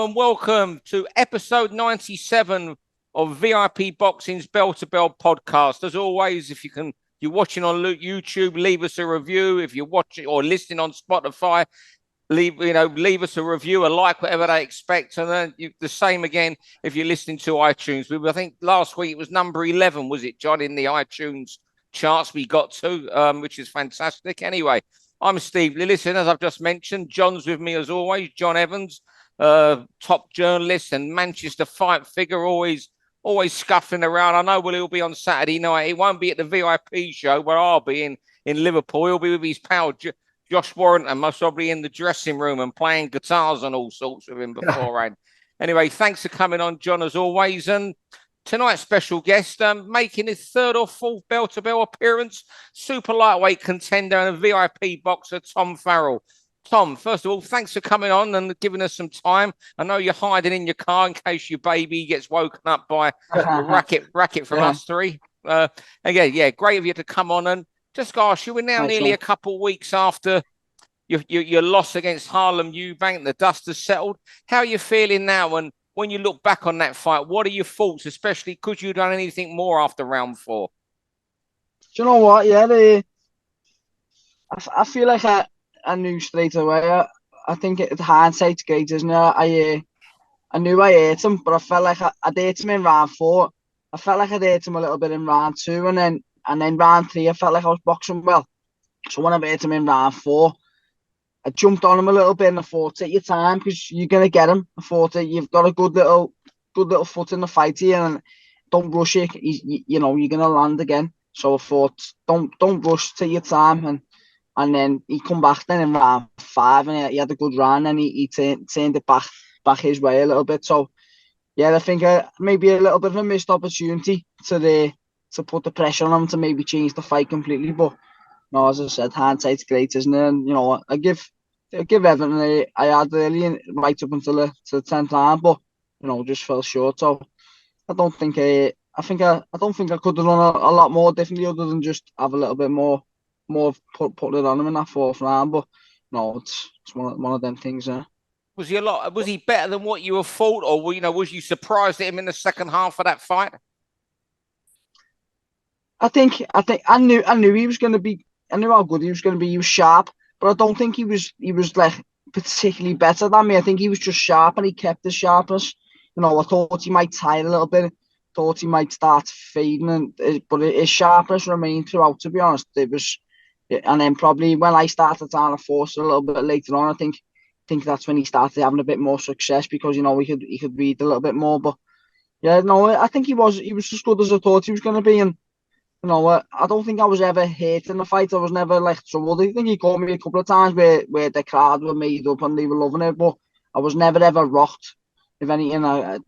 Hello and welcome to episode 97 of VIP Boxing's Bell to Bell podcast. As always, if you're watching on YouTube, leave us a review. If you're watching or listening on Spotify, leave us a review, a like, whatever they expect. And then the same again if you're listening to iTunes. I think last week it was number 11, was it, John, in the iTunes charts we got to, which is fantastic. Anyway, I'm Steve Lillis, and as I've just mentioned, John's with me as always, John Evans, top journalist and Manchester fight figure, always scuffling around. I know he'll be on Saturday night. He won't be at the VIP show where I'll be in Liverpool. He'll be with his pal Josh Warrington, most probably in the dressing room and playing guitars and all sorts with him beforehand. Anyway, thanks for coming on, John, as always. And tonight's special guest, making his third or fourth bell-to-bell appearance, super lightweight contender and a VIP boxer, Tom Farrell. Tom, first of all, thanks for coming on and giving us some time. I know you're hiding in your car in case your baby gets woken up by a racket from us three. Great of you to come on. And just gosh, you were now nearly a couple of weeks after your loss against Harlem Eubank. The dust has settled. How are you feeling now? And when you look back on that fight, what are your thoughts, especially could you have done anything more after round 4? Do you know what? Yeah, I feel like I knew straight away. I think hindsight's great, isn't it? I knew I hurt him, but I felt like I'd hurt him in round 4. I felt like I'd hurt him a little bit in round 2, and then round 3, I felt like I was boxing well. So when I hurt him in round 4, I jumped on him a little bit and I thought, take your time because you're gonna get him. I thought you've got a good little foot in the fight here, and don't rush it. You're gonna land again. So I thought, don't rush, take your time, and then he come back then in round 5 and he had a good run, and he turned it back his way a little bit. So yeah, I think maybe a little bit of a missed opportunity to put the pressure on him to maybe change the fight completely, but. No, as I said, hindsight's great, isn't it? And I give everything I had early right up until the 10th round, but just fell short. So I don't think I could have done a lot more differently other than just have a little bit more put it on him in that 4th round. But no, it's one of them things. Was he better than what you were thought, or was you surprised at him in the second half of that fight? I think I knew he was going to be. I knew how good he was going to be. He was sharp, but I don't think he was like particularly better than me. I think he was just sharp, and he kept his sharpness. I thought he might tire a little bit. Thought he might start fading, but his sharpness remained throughout. To be honest, it was, and then probably when I started trying to force it a little bit later on, I think that's when he started having a bit more success because he could read a little bit more. But yeah, no, I think he was as good as I thought he was going to be, and. I don't think I was ever hurt in the fight. I was never like troubled. I think he caught me a couple of times where the crowd were made up and they were loving it, but I was never ever rocked. If anything, I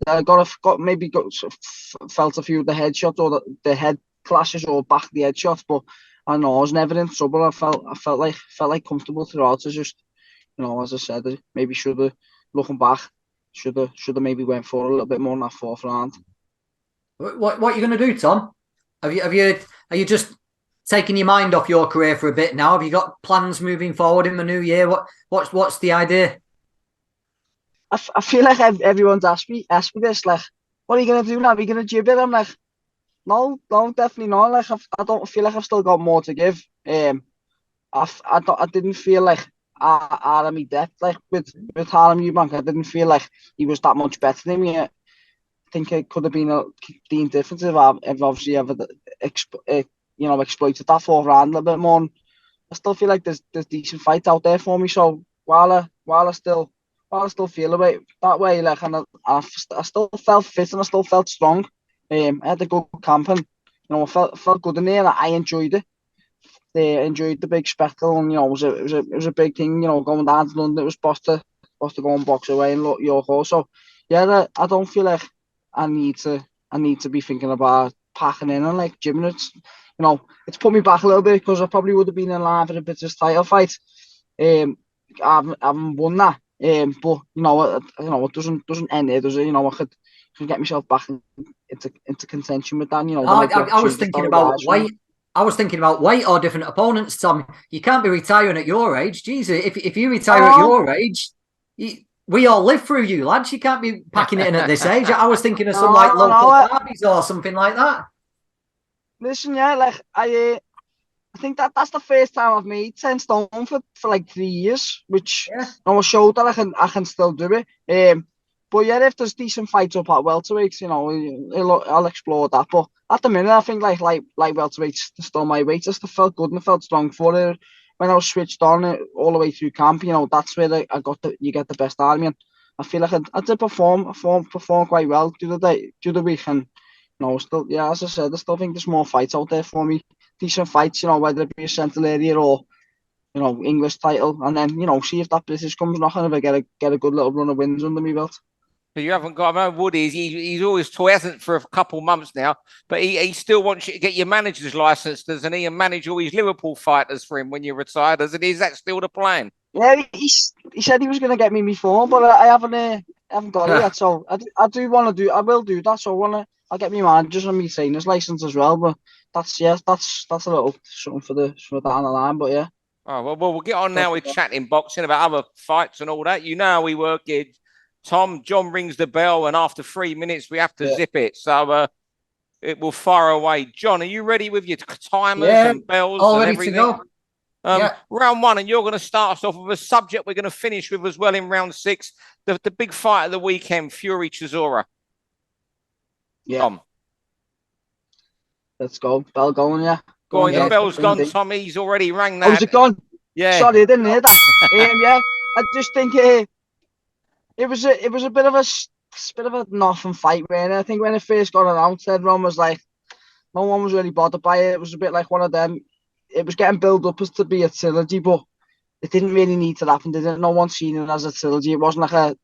felt a few of the headshots or the head clashes or back the headshots, but I know I was never in trouble. I felt like comfortable throughout. It's just as I said, maybe looking back should have maybe went for a little bit more in that 4th round. What are you going to do, Tom? Are you just taking your mind off your career for a bit now? Have you got plans moving forward in the new year? What's the idea? I feel like everyone's asked me this, like, what are you gonna do now? Are you gonna jib it? I'm like, no, definitely not. Like, I don't feel like I've still got more to give. I didn't feel like out of my depth, like with Harlem Eubank. I didn't feel like he was that much better than me. I think it could have been deemed different if obviously ever exploited that 4th round a little bit more. And I still feel like there's decent fights out there for me. So while I still feel that way, like, and I still felt fit and I still felt strong. I had a good camp and I felt good in there. And I enjoyed it. Enjoyed the big spectacle, and it was a big thing. Going down to London, it was supposed to go and box away in York Hall. So yeah, I don't feel like I need to be thinking about packing in and like gymming it. It's put me back a little bit because I probably would have been in line for the British title fight. I haven't won that. But it doesn't end there, does it? I could get myself back into contention with that. I was thinking about weight. I was thinking about weight or different opponents, Tom. You can't be retiring at your age. Jesus, if you retire at your age, we all live through you, lads. You can't be packing it in at this age. I was thinking of some No, like local no, derbies or something like that. listen, yeah, like I think that's the first time I've made 10 stone for like 3 years, which Yeah. showed that I can still do it. But yeah, if there's decent fights up at welterweights, you know, I'll explore that. But at the minute, I think like welterweights still my weight. Just felt good and I felt strong for it. When I was switched on it all the way through camp, you know, that's where you get the best out of me. And I feel like I did perform quite well through the week, and you know, still, yeah, as I said, I still think there's more fights out there for me. Decent fights, you know, whether it be a central area or, you know, English title, and then, you know, see if that British comes knocking, if I get a good little run of wins under me belt. But you haven't got, I know Woody, he's always toy, hasn't for a couple months now, but he still wants you to get your manager's license, doesn't he? And manage all his Liverpool fighters for him when you retire, doesn't he? Is that still the plan? Yeah, he said he was going to get me before, but I haven't got it yet. So I do want to I will do that. So I'll get me managers and me trainer's license as well. But that's a little something for down the line. But yeah. Oh, well, we'll get on now with chatting boxing about other fights and all that. You know how we work it. Tom, John rings the bell, and after 3 minutes, we have to zip it. So it will fire away. John, are you ready with your timers and bells all and ready everything? to go. Round one, and you're going to start us off with a subject we're going to finish with as well in round 6. The big fight of the weekend, Fury Chisora. Yeah. Tom. Let's go. Bell going, yeah. Go on, the bell's gone, Tom. He's already rang that. Oh, is it gone? Yeah. Sorry, I didn't hear that. Yeah, I just think it was a bit of a nothing fight, really. I think when it first got announced, everyone was like, no one was really bothered by it. It was a bit like one of them. It was getting built up as to be a trilogy, but it didn't really need to happen. No one seen it as a trilogy. It wasn't like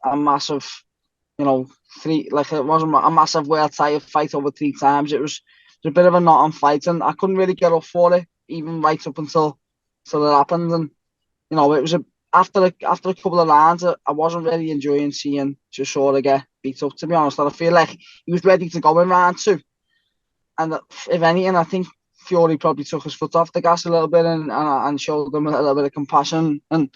a massive, you know, it wasn't a massive world title fight over 3 times. It was a bit of a not on fight, and I couldn't really get up for it, even right up until it happened. And you know, it was after a couple of rounds, I wasn't really enjoying seeing Chisora get beat up, to be honest. And I feel like he was ready to go in round 2, and if anything, I think Fury probably took his foot off the gas a little bit and showed them a little bit of compassion. And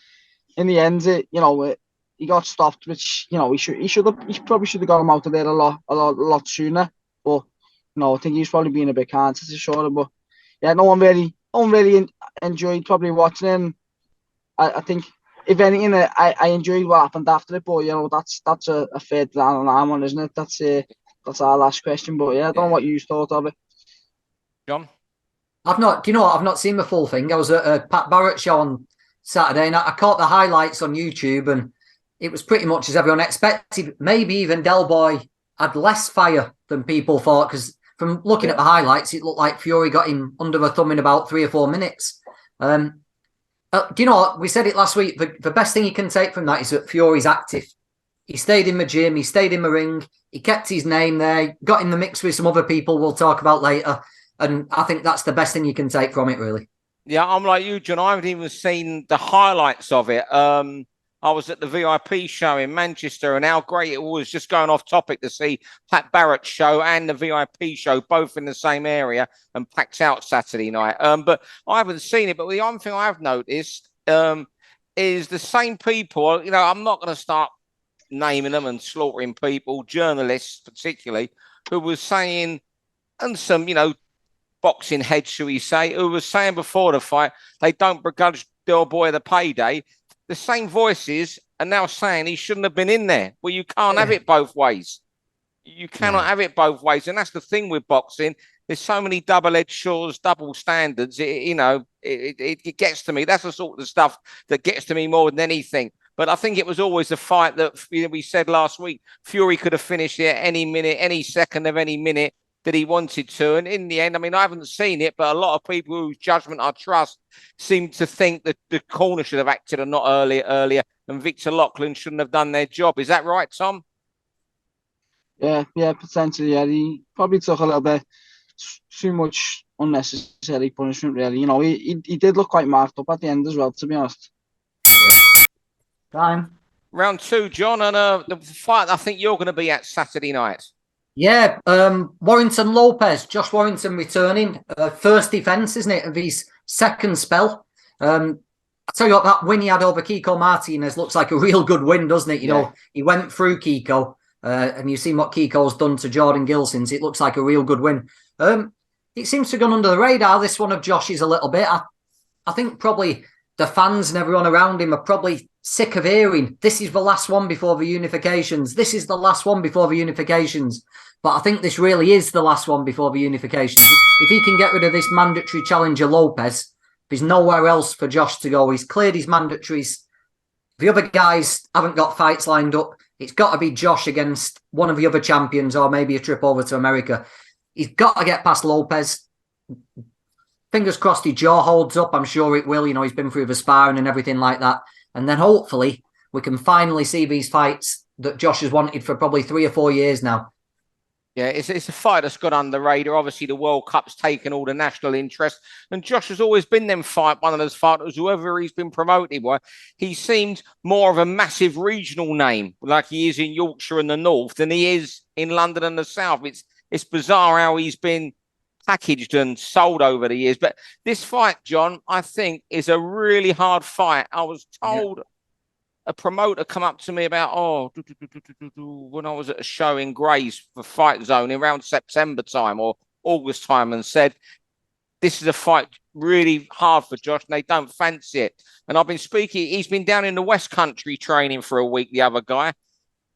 in the end, he got stopped, which, you know, he probably should have got him out of there a lot sooner. But you know, I think he's probably been a bit kind to Chisora. But yeah, no one really enjoyed probably watching him. I think if anything, I enjoyed what happened after it. But you know, that's a fair down the line one, isn't it? That's our last question. But yeah, I don't know what you thought of it, John. I've not seen the full thing. I was at a Pat Barrett show on Saturday, and I caught the highlights on YouTube, and it was pretty much as everyone expected. Maybe even Del Boy had less fire than people thought, because from looking at the highlights, it looked like Fury got him under the thumb in about 3 or 4 minutes. Do you know what? We said it last week. The best thing you can take from that is that Fury's active. He stayed in the gym. He stayed in the ring. He kept his name there. Got in the mix with some other people we'll talk about later. And I think that's the best thing you can take from it, really. Yeah, I'm like you, John. I haven't even seen the highlights of it. I was at the VIP show in Manchester, and how great it was, just going off topic, to see Pat Barrett's show and the VIP show both in the same area and packed out Saturday night. But I haven't seen it. But the one thing I have noticed is the same people. You know, I'm not going to start naming them and slaughtering people, journalists particularly, who was saying, and some, you know, boxing heads, shall we say, who was saying before the fight they don't begrudge Del Boy the payday. The same voices are now saying he shouldn't have been in there. Well, you can't have it both ways. You cannot have it both ways. And that's the thing with boxing. There's so many double-edged swords, double standards. It gets to me. That's the sort of stuff that gets to me more than anything. But I think it was always a fight that, you know, we said last week, Fury could have finished it any minute, any second of any minute that he wanted to. And in the end, I mean, I haven't seen it, but a lot of people whose judgment I trust seem to think that the corner should have acted a lot earlier, and Victor Loughlin shouldn't have done their job. Is that right, Tom? Yeah, potentially. Yeah, he probably took a little bit too much unnecessary punishment, really. You know, he did look quite marked up at the end as well, to be honest. Time. Round 2, John, and the fight I think you're going to be at Saturday night. Yeah, Warrington Lopez, Josh Warrington returning. First defence, isn't it, of his second spell. I I tell you what, that win he had over Kiko Martinez looks like a real good win, doesn't it? You know, he went through Kiko, and you've seen what Kiko's done to Jordan Gilsons. It looks like a real good win. It seems to have gone under the radar, this one of Josh's, a little bit. I think probably the fans and everyone around him are probably sick of hearing, this is the last one before the unifications. This is the last one before the unifications. But I think this really is the last one before the unifications. If he can get rid of this mandatory challenger Lopez, there's nowhere else for Josh to go. He's cleared his mandatories. The other guys haven't got fights lined up. It's got to be Josh against one of the other champions, or maybe a trip over to America. He's got to get past Lopez. Fingers crossed his jaw holds up. I'm sure it will. You know, he's been through the sparring and everything like that. And then hopefully we can finally see these fights that Josh has wanted for probably 3 or 4 years now. Yeah, it's a fight that's got under the radar. Obviously, the World Cup's taken all the national interest. And Josh has always been one of those fighters, whoever he's been promoted by. He seemed more of a massive regional name, like he is in Yorkshire and the North, than he is in London and the South. It's bizarre how he's been packaged and sold over the years. But this fight, John, I think is a really hard fight. I was told a promoter come up to me about, when I was at a show in Grays for Fight Zone around September time or August time, and said, this is a fight really hard for Josh and they don't fancy it. And I've been speaking, he's been down in the West Country training for a week, the other guy.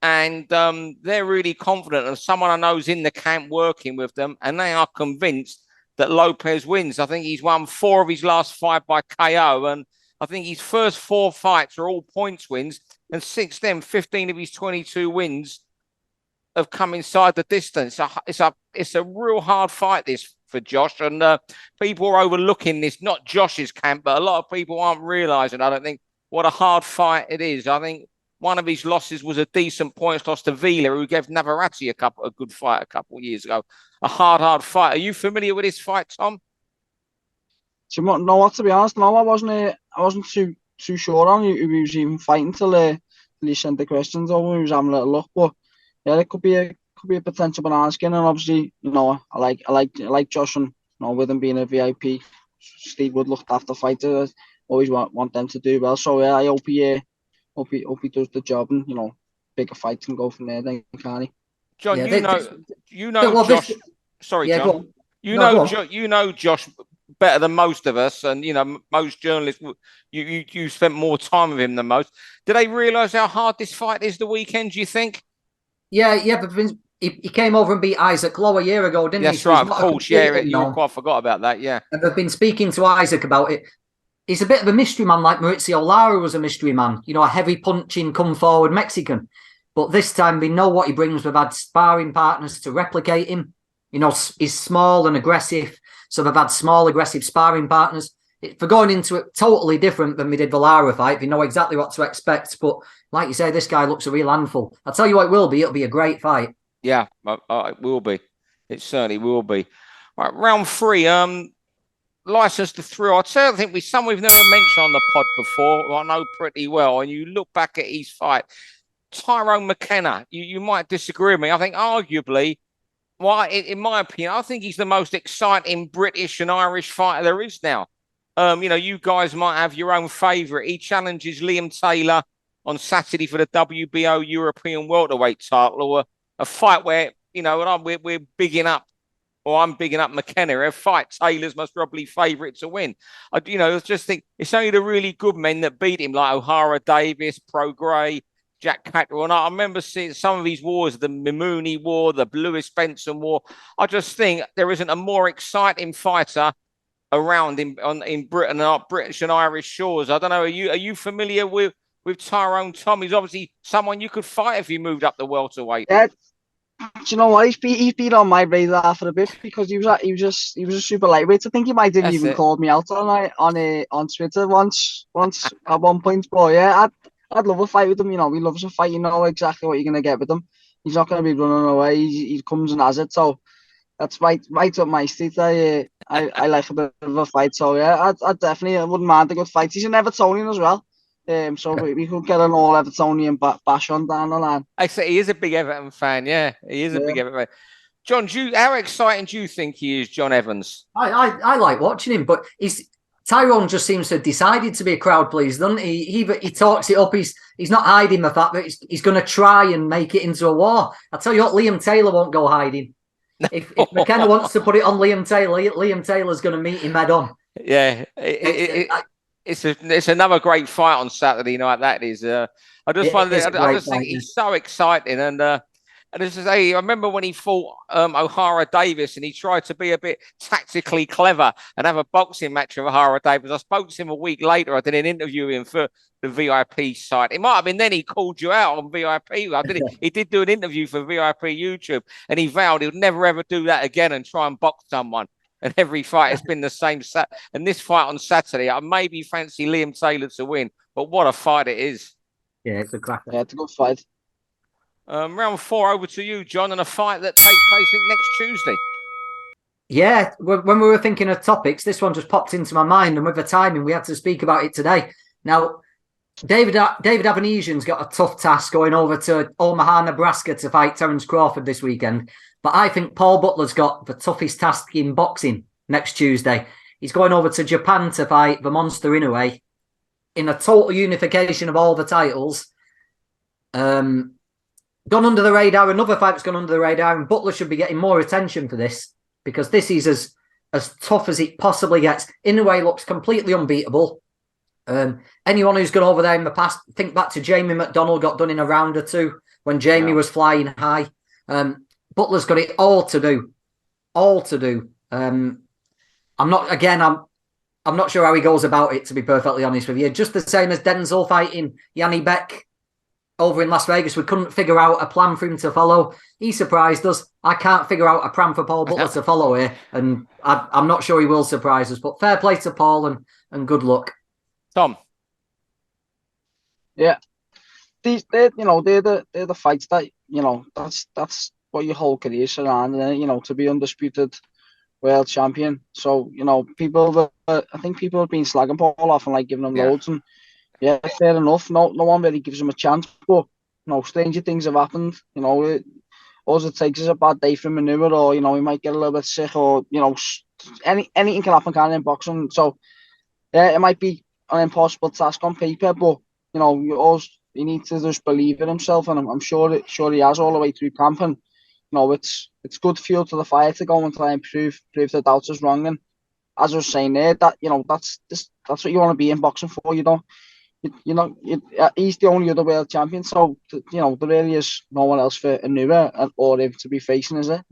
And they're really confident, and someone I know is in the camp working with them, and they are convinced that Lopez wins. I think he's won 4 of his last 5 by KO, and I think his first 4 fights are all points wins, and 15 of his 22 wins have come inside the distance. It's a real hard fight, this, for Josh, and people are overlooking this, not Josh's camp, but a lot of people aren't realising, I don't think, what a hard fight it is. I think one of his losses was a decent points loss to Vila, who gave Navarrete a good fight a couple of years ago. A hard fight. Are you familiar with this fight, Tom? No, what, to be honest, no, I wasn't too sure on who he was even fighting till he sent the questions over. He was having a little look, but yeah, it could be a potential banana skin. And obviously, you know, I like Josh, and you know, with him being a VIP, Steve would look after fighters. Always want them to do well. So yeah, I hope he does the job, and you know, bigger fights and go from there. Then, can't he? John, you know Josh. Sorry, John. You know Josh better than most of us, and you know most journalists. You spent more time with him than most. Do they realise how hard this fight is the weekend? Do you think? Yeah, but he came over and beat Isaac Lowe a year ago, didn't he? That's right, of course. Yeah, you quite forgot about that. Yeah, and they've been speaking to Isaac about it. He's a bit of a mystery man, like Mauricio Lara was a mystery man. You know, a heavy punching, come forward Mexican. But this time, we know what he brings. We've had sparring partners to replicate him. You know, he's small and aggressive. So they've had small, aggressive sparring partners. For going into it totally different than we did the Lara fight. We know exactly what to expect. But like you say, this guy looks a real handful. I'll tell you what it will be. It'll be a great fight. Yeah, it will be. It certainly will be. All right, round 3. License to Thrill. I'd say I think we've never mentioned on the pod before, I know pretty well, and you look back at his fight. Tyrone McKenna, you might disagree with me. I think arguably, in my opinion, I think he's the most exciting British and Irish fighter there is now. You know, you guys might have your own favourite. He challenges Liam Taylor on Saturday for the WBO European welterweight title, or a fight where, you know, we're bigging up, or I'm bigging up McKenna. A fight Taylor's most probably favourite to win. I just think it's only the really good men that beat him, like O'Hara Davis, Pro Gray, Jack Catterall. And I remember seeing some of these wars, the Mimouni War, the Lewis Benson War. I just think there isn't a more exciting fighter around in Britain, British and Irish shores. I don't know. Are you familiar with Tyrone, Tom? He's obviously someone you could fight if you moved up the welterweight. Yeah. Do you know what? He's been on my radar for a bit, because he was a super lightweight. I think he might have even called me out on Twitter once at one point. But yeah, I'd love a fight with him. You know, he loves a fight. You know exactly what you're gonna get with him. He's not gonna be running away. He comes and has it. So that's right up my street. I like a bit of a fight. So yeah, I definitely wouldn't mind a good fight. He's an Evertonian as well. So we could get an all Evertonian bash on down the line. I say he is a big Everton fan. Yeah, he is a big Everton fan. John, how exciting do you think he is, John Evans? I like watching him, but Tyrone just seems to have decided to be a crowd pleaser, doesn't he? He talks it up. He's not hiding the fact that he's going to try and make it into a war. I tell you what, Liam Taylor won't go hiding. If McKenna wants to put it on Liam Taylor's going to meet him head on. Yeah, it's another great fight on Saturday night. That is. I just think he's so exciting, and as I say, I remember when he fought O'Hara Davis, and he tried to be a bit tactically clever and have a boxing match with O'Hara Davis. I spoke to him a week later. I did an interview with him for the VIP site. It might have been then he called you out on VIP. He did do an interview for VIP YouTube, and he vowed he would never ever do that again and try and box someone. And every fight has been the same. And this fight on Saturday, I maybe fancy Liam Taylor to win, but what a fight it is. Yeah, it's a cracker. Yeah, it's a good fight. Round 4 over to you, John, and a fight that takes place next Tuesday. Yeah, when we were thinking of topics, this one just popped into my mind, and with the timing, we had to speak about it today. Now, David Avanesian's got a tough task going over to Omaha, Nebraska to fight Terence Crawford this weekend, but I think Paul Butler's got the toughest task in boxing next Tuesday. He's going over to Japan to fight the Monster Inoue in a total unification of all the titles. Gone under the radar. Another fight that's gone under the radar, and Butler should be getting more attention for this because this is as tough as it possibly gets. Inoue looks completely unbeatable. Anyone who's gone over there in the past, think back to Jamie McDonnell got done in a round or two when Jamie was flying high. Butler's got it all to do. I'm not sure how he goes about it, to be perfectly honest with you. Just the same as Denzel fighting Yanni Beck over in Las Vegas. We couldn't figure out a plan for him to follow. He surprised us. I can't figure out a plan for Paul Butler to follow here, and I'm not sure he will surprise us. But fair play to Paul and good luck. Tom. Yeah, they're the fights that that's what your whole career surrounding. To be undisputed world champion. So I think people have been slagging Paul off and giving him loads, and yeah, fair enough. No one really gives him a chance, but stranger things have happened. All it takes is a bad day for Inoue, or he might get a little bit sick, or anything can happen in boxing. So yeah, it might be an impossible task on paper, but you need to just believe in himself, and I'm sure he has all the way through camp. And it's good fuel to the fire to go and try and prove the doubters wrong. And as I was saying there, that that's what you want to be in boxing for. He's the only other world champion, so there really is no one else for Inoue or him to be facing, is it?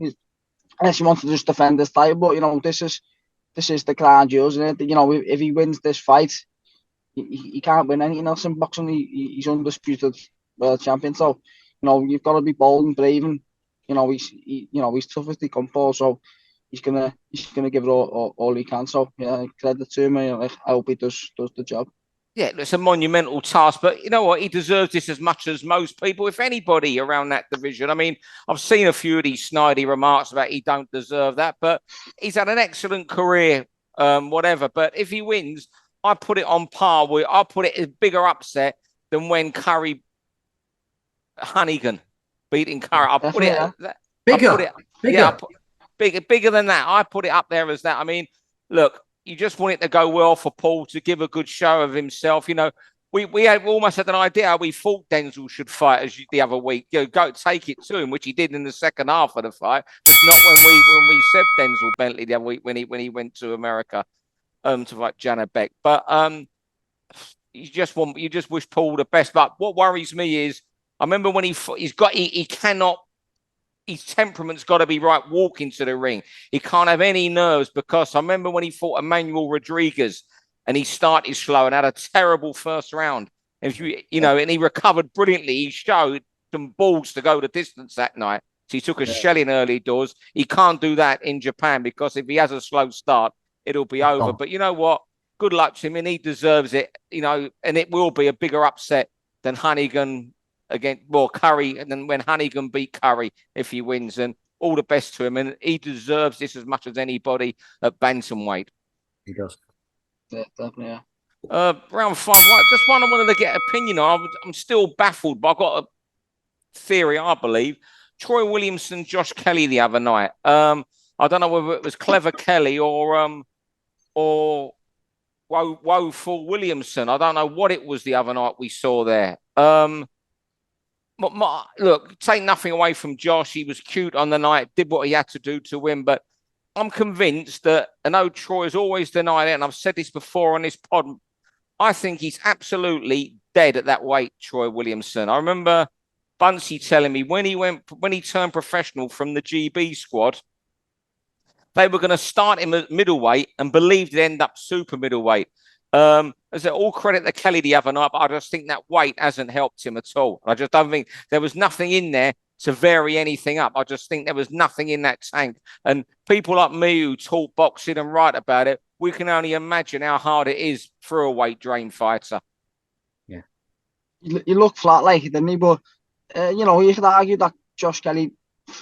Unless you want to just defend his title, but this is the crown jewels, isn't it? If he wins this fight, he can't win anything else in boxing. He's undisputed world champion, so you've got to be bold and brave, and he's tough as they come, Paul. So he's gonna give it all he can. So yeah, credit to him. I hope he does the job. Yeah, it's a monumental task, but you know what? He deserves this as much as most people, if anybody, around that division. I mean, I've seen a few of these snidey remarks about he don't deserve that, but he's had an excellent career, whatever. But if he wins, I put it on par with, I'll put it as bigger upset than when Hannigan beating Curry. I'll put it bigger. Yeah, bigger than that. I put it up there as that. I mean, look. You just want it to go well for Paul to give a good show of himself. We almost had an idea how we thought Denzel should fight as the other week. Go take it to him, which he did in the second half of the fight. Just not when we said Denzel Bentley the other week when he went to America to fight Janet Beck. But you just wish Paul the best. But what worries me is I remember when he cannot. His temperament's got to be right walking to the ring. He can't have any nerves, because I remember when he fought Emmanuel Rodriguez and he started slow and had a terrible first round. And he recovered brilliantly. He showed some balls to go the distance that night. So he took a shell in early doors. He can't do that in Japan, because if he has a slow start, it'll be over. But you know what? Good luck to him, and he deserves it. And it will be a bigger upset than Hannigan against Curry, and then when Hannigan beat Curry if he wins. And all the best to him, and he deserves this as much as anybody at bantamweight. He does. Yeah, definitely. Yeah. Round 5. Just one I wanted to get opinion on. I'm still baffled, but I've got a theory. I believe Troy Williamson, Josh Kelly the other night. I don't know whether it was Clever Kelly or woeful Williamson. I don't know what it was the other night we saw there. Look, take nothing away from Josh. He was cute on the night, did what he had to do to win. But I'm convinced that, I know Troy has always denied it, and I've said this before on this pod, I think he's absolutely dead at that weight, Troy Williamson. I remember Buncey telling me when he turned professional from the GB squad, they were going to start him at middleweight and believed he'd end up super middleweight. As all credit to Kelly the other night, but I just think that weight hasn't helped him at all. I just don't think there was nothing in there to vary anything up. I just think there was nothing in that tank. And people like me who talk boxing and write about it, we can only imagine how hard it is for a weight drain fighter. Yeah. You look flat like it, didn't he? But, you could argue that Josh Kelly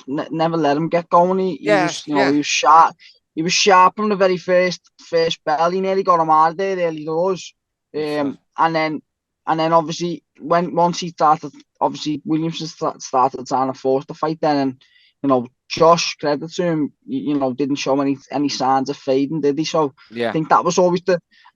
never let him get going. He was sharp. He was sharp from the very first bell. He nearly got him out of there early doors. And then obviously once he started, obviously Williamson started trying to force the fight then, and Josh, credit to him, didn't show any signs of fading, did he? So yeah. I think that was always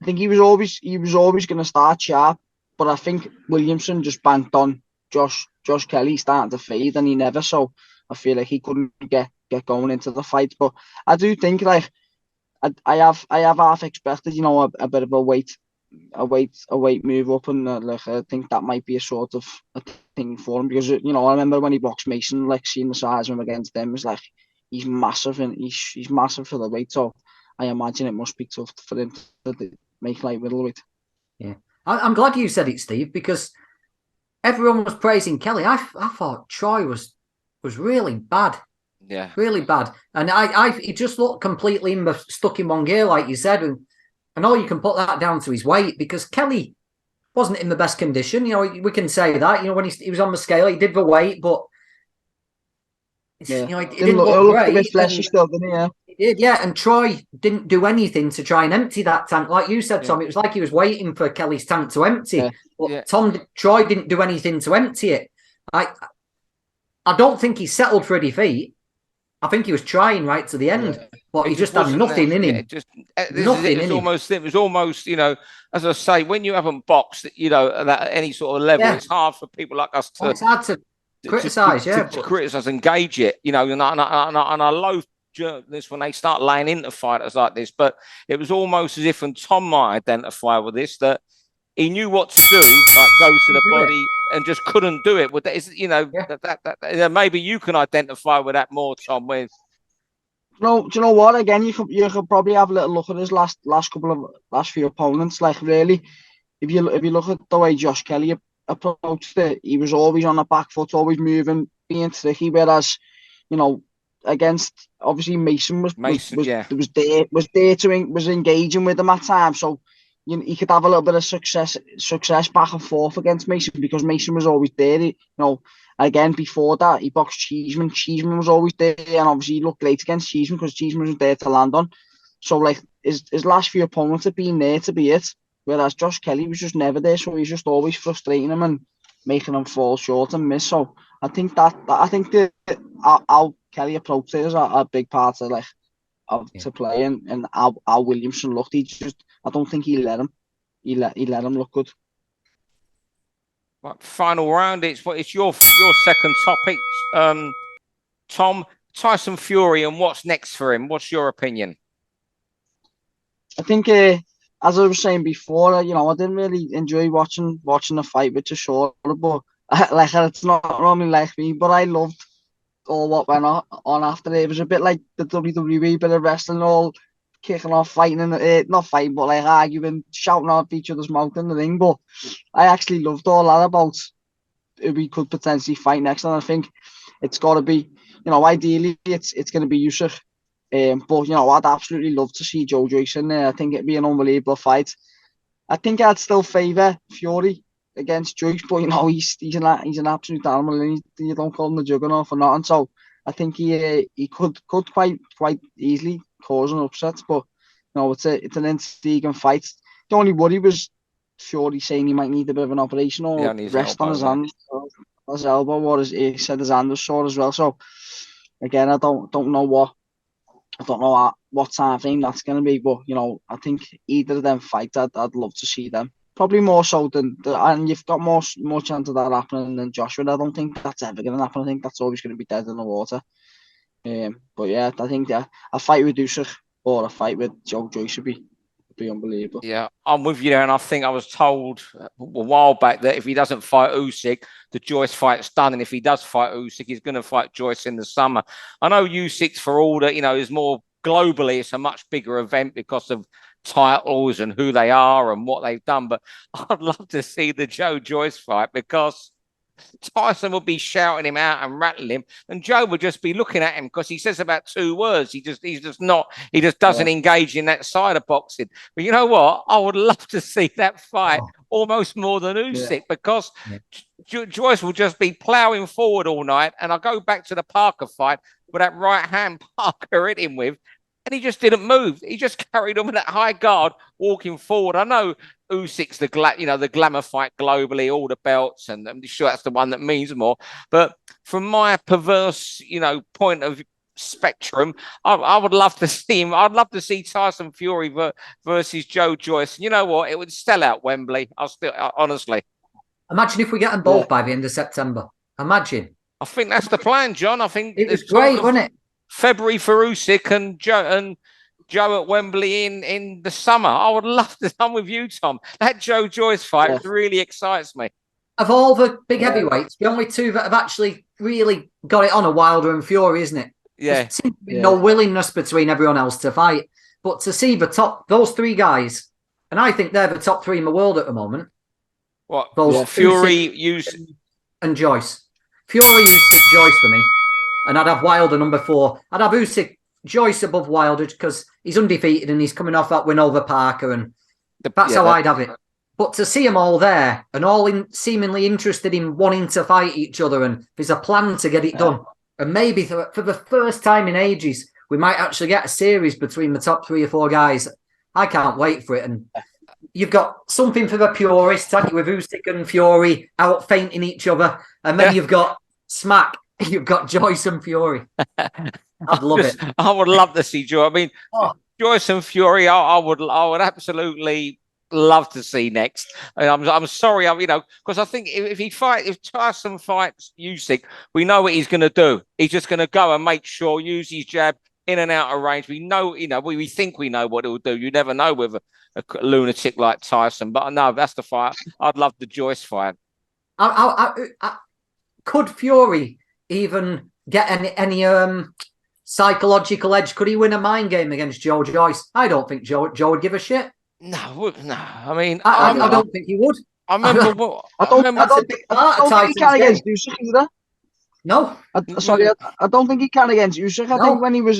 he was always going to start sharp, but I think Williamson just banked on Josh Kelly starting to fade, and he never. So I feel like he couldn't get going into the fight. But I do think like I have half expected, a bit of a weight move up, and I think that might be a sort of a thing for him, because I remember when he boxed Mason, like seeing the size of him against them, was like he's massive, and he's massive for the weight. So I imagine it must be tough for him to make light middleweight. Yeah, I'm glad you said it, Steve, because everyone was praising Kelly. I thought Troy was really bad. Yeah, really bad, and he just looked completely stuck in one gear, like you said, and all you can put that down to his weight, because Kelly wasn't in the best condition. We can say that. When he was on the scale, he did the weight, but he didn't look great. A bit fleshy still, didn't he? Yeah. He did, yeah. And Troy didn't do anything to try and empty that tank, like you said, Tom. It was like he was waiting for Kelly's tank to empty. Yeah. But Troy didn't do anything to empty it. I don't think he settled for a defeat. I think he was trying right to the end, but he just had nothing in him. It was almost, as I say, when you haven't boxed, at any sort of level, it's hard for people like us to. It's hard to criticise, to criticise and gauge it, and I loathe journalists when they start laying into fighters like this. But it was almost as if, and Tom might identify with this, that he knew what to do, like go to the body, and just couldn't do it. That maybe you can identify with that more, Tom. With do you know what? Again, you could probably have a little look at his last few opponents. Like really, if you look at the way Josh Kelly approached it, he was always on the back foot, always moving, being tricky. Whereas, against obviously Mason was engaging with him at times. So he could have a little bit of success back and forth against Mason, because Mason was always there. Again, before that, he boxed Cheeseman. Cheeseman was always there, and obviously he looked great against Cheeseman because Cheeseman wasn't there to land on. So, like, his last few opponents have been there to be it, whereas Josh Kelly was just never there, so he's just always frustrating him and making him fall short and miss. So, I think how Kelly approached it is a big part of to play, and how Williamson looked. I don't think he let him. He let him look good. Right, final round. It's your second topic, Tom. Tyson Fury, and what's next for him? What's your opinion? I think, as I was saying before, I didn't really enjoy watching the fight with Chisora, but it's not normally like me. But I loved all what went on after it. It was a bit like the WWE, bit of wrestling, all kicking off, fighting, not fighting, but like arguing, shouting out each other's mouth in the ring. But I actually loved all that about who we could potentially fight next, and I think it's got to be, ideally it's going to be Usyk. But I'd absolutely love to see Joe Joyce in there. I think it'd be an unbelievable fight. I think I'd still favour Fury against Joyce, but he's an absolute animal, and you don't call him the juggernaut for nothing. So I think he could quite easily cause an upset, but it's an intriguing fight. The only worry was Fury saying he might need a bit of an operation or rest on his hand, his elbow, or he said his hand was sore as well. So again, I don't know I don't know what time frame that's going to be, but I think either of them fights, I'd love to see them. Probably more so and you've got more chance of that happening than Joshua. I don't think that's ever going to happen. I think that's always going to be dead in the water. But yeah, I think a fight with Usyk or a fight with Joe Joyce would be unbelievable. Yeah, I'm with you there, and I think I was told a while back that if he doesn't fight Usyk, the Joyce fight's done, and if he does fight Usyk, he's going to fight Joyce in the summer. I know Usyk's for all that, is more globally, it's a much bigger event because of titles and who they are and what they've done, but I'd love to see the Joe Joyce fight because Tyson would be shouting him out and rattling him, and Joe would just be looking at him because he says about 2 words. He just doesn't engage in that side of boxing. But you know what? I would love to see that fight almost more than Usyk because Joyce will just be ploughing forward all night. And I go back to the Parker fight with that right hand Parker hit him with. And he just didn't move. He just carried on with that high guard, walking forward. I know Usyk's the glamour fight globally, all the belts, and I'm sure that's the one that means more. But from my perverse, point of spectrum, I would love to see him. I'd love to see Tyson Fury versus Joe Joyce. You know what? It would sell out Wembley. Honestly. Imagine if we get them both by the end of September. Imagine. I think that's the plan, John. I think it was great, wasn't it? February for Usyk and Joe at Wembley in the summer. I would love to. I'm with you, Tom. That Joe Joyce fight really excites me. Of all the big heavyweights, the only two that have actually really got it on are Wilder and Fury, isn't it? Yeah. There seems to be no willingness between everyone else to fight. But to see those 3 guys, and I think they're the top 3 in the world at the moment. What? Fury, Usyk, and Joyce. Fury, Usyk, Joyce for me. And I'd have Wilder number 4. I'd have Usyk, Joyce above Wilder because he's undefeated and he's coming off that win over Parker. And that's how I'd have it. But to see them all there and all seemingly interested in wanting to fight each other and there's a plan to get it done. And maybe for the first time in ages, we might actually get a series between the top 3 or 4 guys. I can't wait for it. And you've got something for the purists, haven't you, with Usyk and Fury out fainting each other. And then you've got smack. You've got Joyce and Fury. I'd love it. I would love to see Joyce. I mean, Joyce and Fury, I would absolutely love to see next. I mean, I'm sorry, because I think if Tyson fights Usyk, we know what he's going to do. He's just going to go and make sure, use his jab in and out of range. We know, we think we know what he'll do. You never know with a lunatic like Tyson. But no, that's the fight. I'd love the Joyce fight. Could Fury even get any psychological edge? Could he win a mind game against Joe Joyce? I don't think Joe would give a shit. No. I mean, I don't think he would. I remember. I don't think he can against Usyk either. No, I don't think he can against Usyk. I think when he was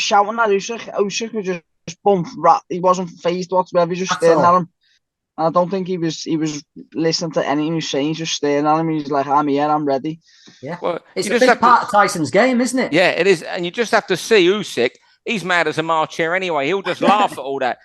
shouting at Usyk was just bumped. He wasn't phased whatsoever. He was just staring at him. I don't think he was listening to anything he was saying. He's just staring at him. He's like, I'm here, I'm ready. Yeah. Well, it's a big part of Tyson's game, isn't it? Yeah, it is. And you just have to see Usyk. He's mad as a March chair anyway. He'll just laugh at all that.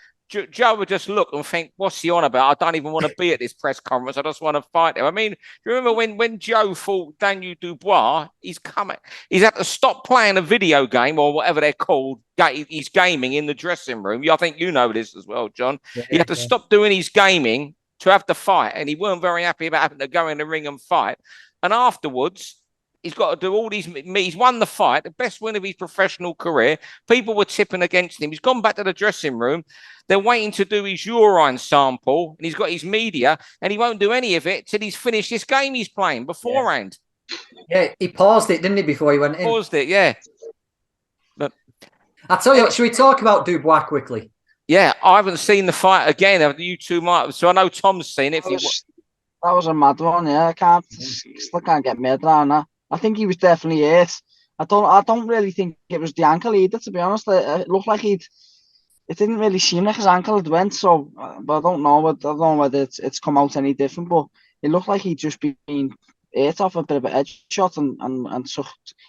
Joe would just look and think, what's he on about? I don't even want to be at this press conference. I just want to fight him. I mean, remember when Joe fought Daniel Dubois? He's had to stop playing a video game or whatever they're called. He's gaming in the dressing room. I think you know this as well, John. He had to stop doing his gaming to have the fight. And he weren't very happy about having to go in the ring and fight. And afterwards, he's got to do all these. He's won the fight, the best win of his professional career. People were tipping against him. He's gone back to the dressing room. They're waiting to do his urine sample, and he's got his media, and he won't do any of it till he's finished this game he's playing beforehand. Yeah, he paused it, didn't he, before he went in? Paused it, yeah. But I tell you what, should we talk about Dubois quickly? Yeah, I haven't seen the fight again. You two might, so I know Tom's seen it. That was a mad one. Yeah, still can't get my head around that. I think he was definitely hurt. I don't really think it was the ankle either, to be honest. It looked like it didn't really seem like his ankle had went, so but I don't know whether it's come out any different, but it looked like he'd just been hit off a bit of an edge shot and so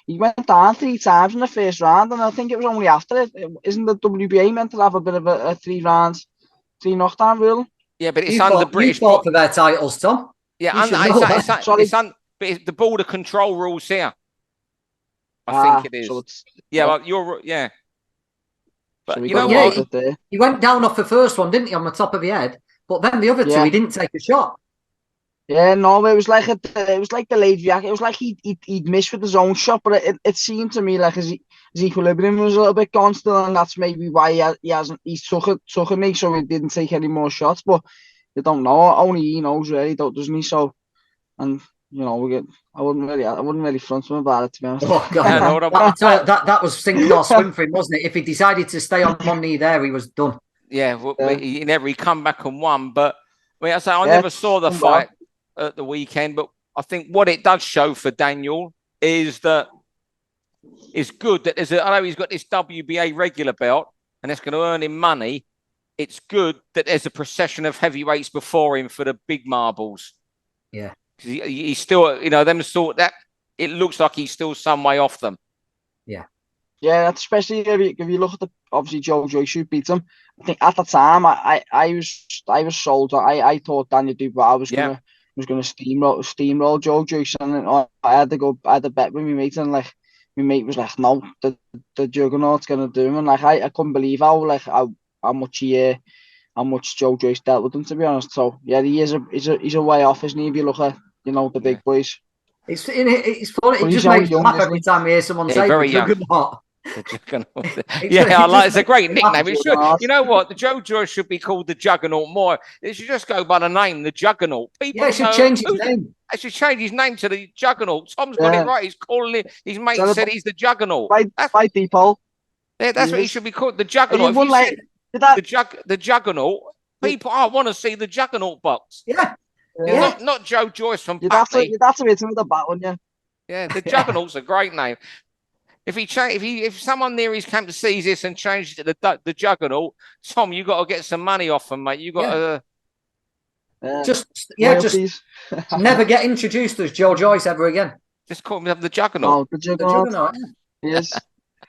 he went down 3 times in the first round, and I think it was only after it. Isn't the WBA meant to have a bit of a 3 knockdown rule? Yeah, but it's under British. You fought for their titles, Tom. Yeah, it's the border control rules here. I think it is. So yeah, well, But So we you know got what? He went down off the first one, didn't he, on the top of the head? But then the other two, he didn't take a shot. Yeah, no, it was like delayed reaction. It was like he'd missed with his own shot, but it seemed to me like his equilibrium was a little bit gone still, and that's maybe why he's took a knee, so he didn't take any more shots. But you don't know. Only he knows really, doesn't he? So, and you know, I wouldn't really front him about it, to be honest. Oh God, that was sink or swim for him, wasn't it? If he decided to stay on one knee there, he was done. Yeah, he come back and won. But I mean, I never saw the fight at the weekend, but I think what it does show for Daniel is that it's good that I know he's got this WBA regular belt and it's going to earn him money. It's good that there's a procession of heavyweights before him for the big marbles. Yeah. He's still, them sort that it looks like he's still some way off them. Yeah. Yeah, especially if you look at obviously Joe Joyce who beat him. I think at the time I was sold. I thought Daniel Dubois was gonna steamroll Joe Joyce, and I had to bet with my mate, and like my mate was like, no, the Juggernaut's gonna do him, and like I couldn't believe how much Joe Joyce dealt with him, to be honest. So yeah, he's a way off, isn't he? If you look at the big boys. It's funny. It just makes me laugh every time I hear someone say the Juggernaut. The Juggernaut. It's a great nickname. You know what? The Joe Joyce should be called the Juggernaut more. It should just go by the name, the Juggernaut. People should change his name. I should change his name to the Juggernaut. Tom's got it right. He's calling it. His mate said he's the Juggernaut. By default. Yeah, that's what he should be called. The Juggernaut. The Juggernaut. People, I want to see the Juggernaut box. Yeah. Not Joe Joyce from You'd have to hit him with a bat, wouldn't you? Yeah, the Juggernaut's a great name. If someone near his camp sees this and changes it to the Juggernaut, Tom, you got to get some money off them, mate. You got to just never get introduced as Joe Joyce ever again. Just call him the Juggernaut. Oh, the Juggernaut. Yes,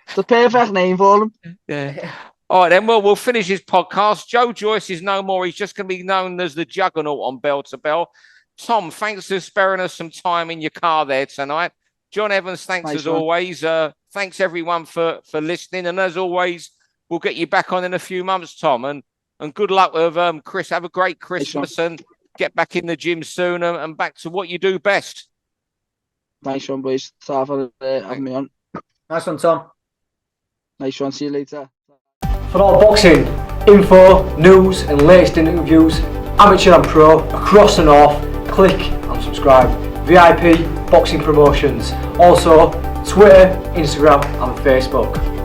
it's the perfect name for him. Yeah. All right, then we'll finish his podcast. Joe Joyce is no more. He's just going to be known as the Juggernaut on Bell to Bell. Tom, thanks for sparing us some time in your car there tonight. John Evans, thanks as always. Thanks everyone for listening. And as always, we'll get you back on in a few months, Tom. And good luck with Chris. Have a great Christmas and get back in the gym soon and back to what you do best. Nice one, boys. Sorry for having me on. Nice one, Tom. Nice one. See you later. For all boxing info, news and latest interviews, amateur and pro, across the north, click and subscribe. VIP Boxing Promotions. Also, Twitter, Instagram and Facebook.